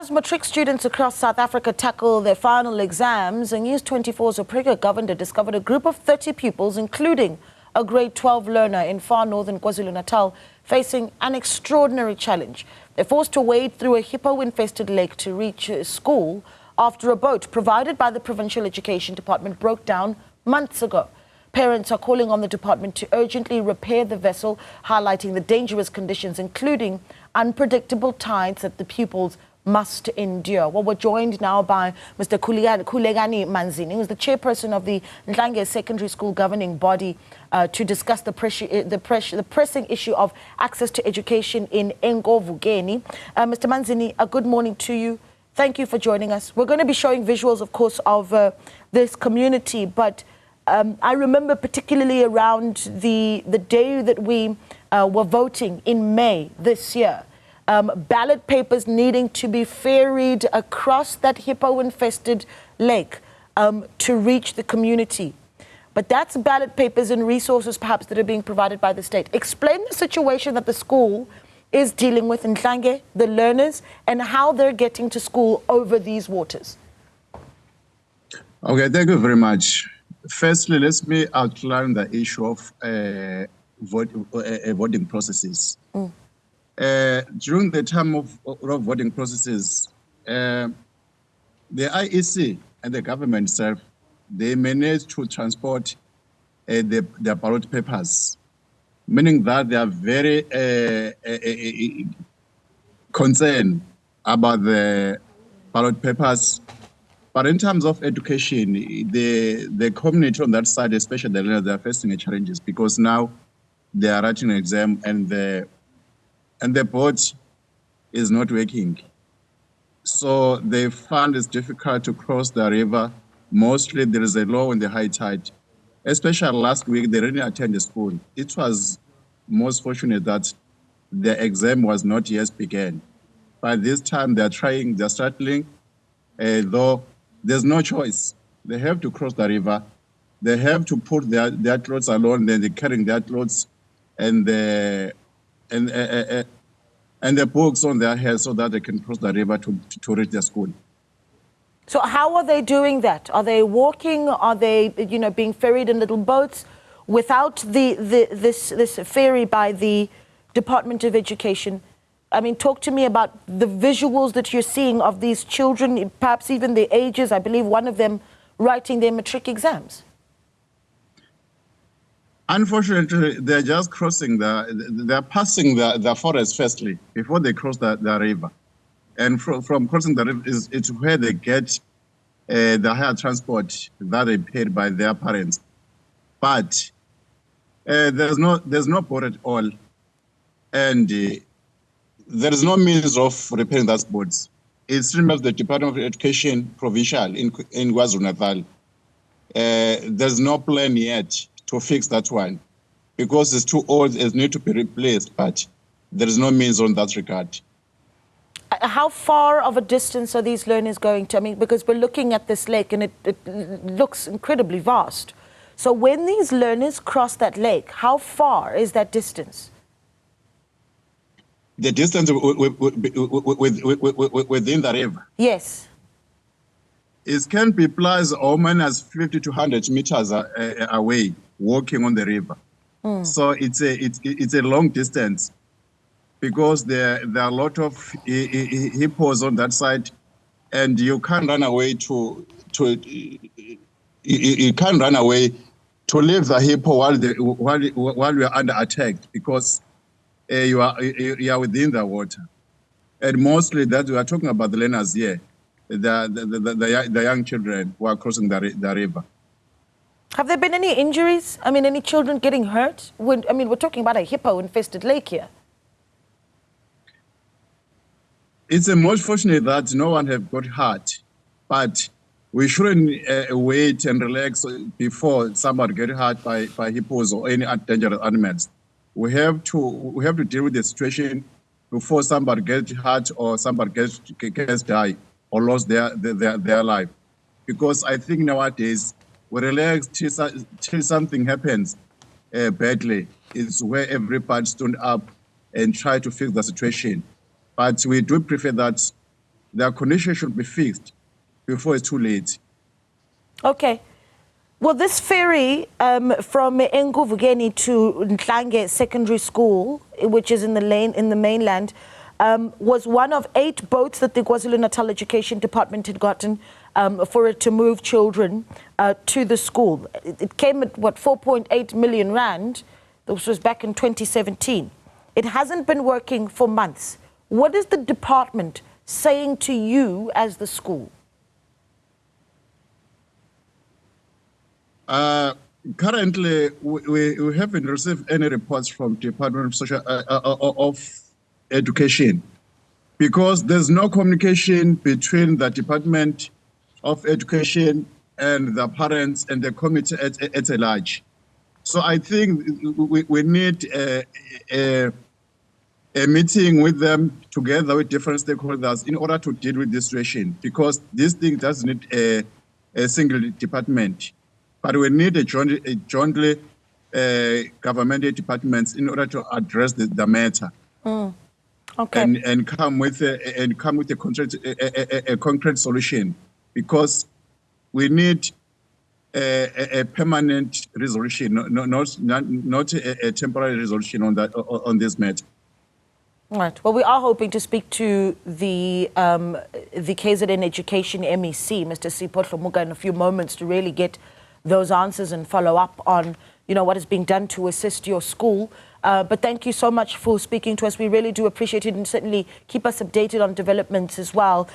As matric students across South Africa tackle their final exams, News 24's Prega Govender discovered a group of 30 pupils, including a grade 12 learner in far northern KwaZulu-Natal, facing an extraordinary challenge. They're forced to wade through a hippo-infested lake to reach school after a boat provided by the Provincial Education Department broke down months ago. Parents are calling on the department to urgently repair the vessel, highlighting the dangerous conditions, including unpredictable tides that the pupils must endure. Well, we're joined now by Mr. Khulekani Manzini, who's the chairperson of the Nhlange Secondary School governing body, to discuss the pressing issue of access to education in Engovukeni. Mr. Manzini, a good morning to you. Thank you for joining us. We're going to be showing visuals, of course, of this community, but I remember particularly around the day that we were voting in May this year, ballot papers needing to be ferried across that hippo-infested lake to reach the community. But that's ballot papers and resources perhaps that are being provided by the state. Explain the situation that the school is dealing with in Nhlange, the learners, and how they're getting to school over these waters. Okay, thank you very much. Firstly, let me outline the issue of voting processes. During the time of voting processes, the IEC and the government itself, they managed to transport their ballot papers, meaning that they are very concerned about the ballot papers. But in terms of education, the community on that side, especially the learners, they are facing challenges because now they are writing an exam and the boat is not working. So they find it's difficult to cross the river. Mostly there is a low in the high tide. Especially last week, they didn't attend the school. It was most fortunate that the exam was not yet begun. By this time, they're struggling, though there's no choice. They have to cross the river. They have to put their clothes alone, then they're carrying their clothes and the books on their head so that they can cross the river to reach their school. So how are they doing that? Are they walking? Are they, being ferried in little boats without this ferry by the Department of Education? I mean, talk to me about the visuals that you're seeing of these children, perhaps even the ages. I believe one of them writing their matric exams. Unfortunately, they're just crossing they're passing the forest firstly before they cross the river. And from crossing the river it's where they get the higher transport that they paid by their parents. But there's no boat at all. And there is no means of repairing those boats. It seems the Department of Education provincial in KwaZulu-Natal, there's no plan yet to fix that one because it's too old, it needs to be replaced, but there is no means on that regard. How far of a distance are these learners going to? I mean, because we're looking at this lake and it looks incredibly vast. So when these learners cross that lake, how far is that distance? The distance within the river? Yes. It can be plus or minus 50 to 100 meters away, walking on the river. So it's a long distance because there are a lot of hippos on that side, and you can't run away you can't run away to leave the hippo while you are under attack because you are within the water. And mostly that we are talking about the learners here. The young children who are crossing the river. Have there been any injuries? I mean, any children getting hurt? We're talking about a hippo-infested lake here. It's most fortunate that no one has got hurt, but we shouldn't wait and relax before somebody gets hurt by hippos or any dangerous animals. We have to deal with the situation before somebody gets hurt or somebody gets die or lost their life. Because I think nowadays, we relax till something happens badly. It's where everybody stood up and try to fix the situation. But we do prefer that their condition should be fixed before it's too late. Okay. Well, this ferry from Enguvugeni to Nhlange Secondary School, which is in the mainland, was one of 8 boats that the KwaZulu-Natal Education Department had gotten for it to move children to the school. It came at, 4.8 million rand. This was back in 2017. It hasn't been working for months. What is the department saying to you as the school? Currently, we haven't received any reports from Department of Social of Education, because there's no communication between the Department of Education and the parents and the committee at a large. So I think we need a meeting with them together with different stakeholders in order to deal with this situation, because this thing doesn't need a single department. But we need a jointly governmental departments in order to address the matter. Okay. And come with a concrete solution, because we need a permanent resolution, not a temporary resolution on this matter. Right. Well, we are hoping to speak to the KZN Education MEC, Mr. Sipho Hlomuga, in a few moments to really get those answers and follow up on, what is being done to assist your school. But thank you so much for speaking to us. We really do appreciate it, and certainly keep us updated on developments as well.